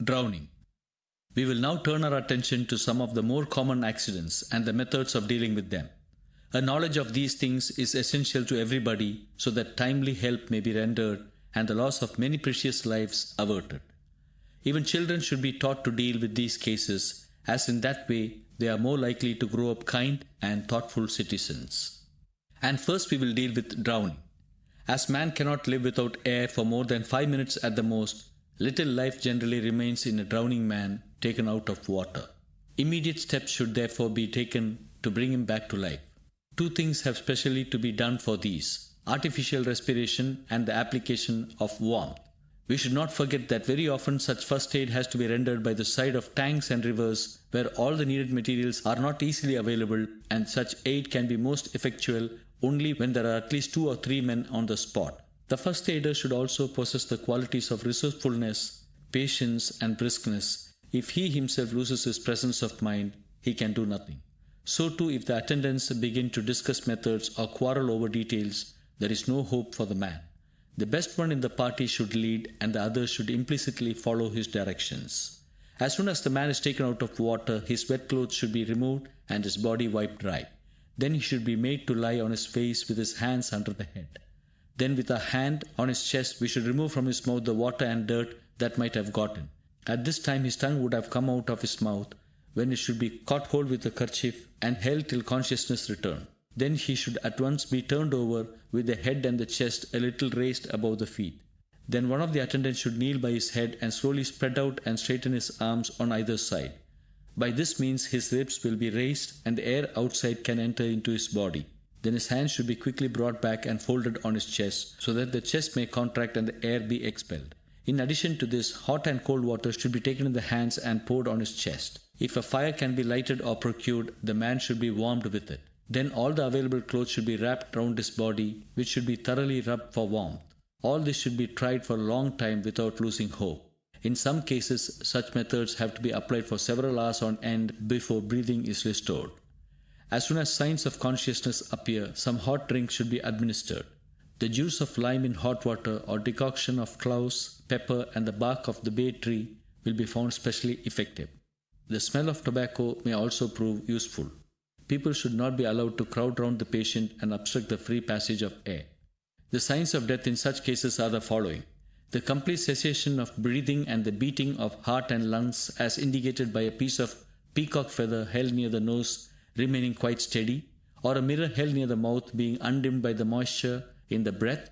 Drowning. We will now turn our attention to some of the more common accidents and the methods of dealing with them. A knowledge of these things is essential to everybody so that timely help may be rendered and the loss of many precious lives averted. Even children should be taught to deal with these cases, as in that way they are more likely to grow up kind and thoughtful citizens. And first we will deal with drowning. As man cannot live without air for more than 5 minutes at the most, little life generally remains in a drowning man taken out of water. Immediate steps should therefore be taken to bring him back to life. Two things have specially to be done for these: artificial respiration and the application of warmth. We should not forget that very often such first aid has to be rendered by the side of tanks and rivers where all the needed materials are not easily available, and such aid can be most effectual only when there are at least 2 or 3 men on the spot. The first aider should also possess the qualities of resourcefulness, patience, and briskness. If he himself loses his presence of mind, he can do nothing. So too, if the attendants begin to discuss methods or quarrel over details, there is no hope for the man. The best one in the party should lead, and the others should implicitly follow his directions. As soon as the man is taken out of water, his wet clothes should be removed and his body wiped dry. Then he should be made to lie on his face with his hands under the head. Then with a hand on his chest, we should remove from his mouth the water and dirt that might have got in. At this time his tongue would have come out of his mouth, when it should be caught hold with a kerchief and held till consciousness return. Then he should at once be turned over with the head and the chest a little raised above the feet. Then one of the attendants should kneel by his head and slowly spread out and straighten his arms on either side. By this means his ribs will be raised and the air outside can enter into his body. Then his hands should be quickly brought back and folded on his chest so that the chest may contract and the air be expelled. In addition to this, hot and cold water should be taken in the hands and poured on his chest. If a fire can be lighted or procured, the man should be warmed with it. Then all the available clothes should be wrapped round his body, which should be thoroughly rubbed for warmth. All this should be tried for a long time without losing hope. In some cases, such methods have to be applied for several hours on end before breathing is restored. As soon as signs of consciousness appear, some hot drink should be administered. The juice of lime in hot water or decoction of cloves, pepper, and the bark of the bay tree will be found specially effective. The smell of tobacco may also prove useful. People should not be allowed to crowd round the patient and obstruct the free passage of air. The signs of death in such cases are the following: the complete cessation of breathing and the beating of heart and lungs as indicated by a piece of peacock feather held near the nose remaining quite steady, or a mirror held near the mouth being undimmed by the moisture in the breath,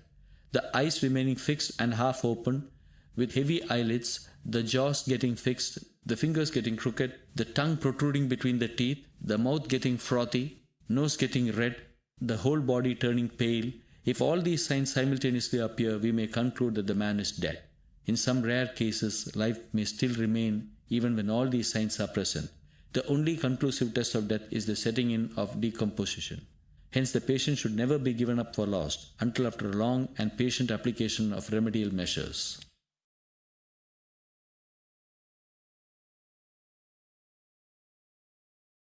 the eyes remaining fixed and half open, with heavy eyelids, the jaws getting fixed, the fingers getting crooked, the tongue protruding between the teeth, the mouth getting frothy, nose getting red, the whole body turning pale. If all these signs simultaneously appear, we may conclude that the man is dead. In some rare cases, life may still remain even when all these signs are present. The only conclusive test of death is the setting in of decomposition. Hence, the patient should never be given up for lost until after a long and patient application of remedial measures.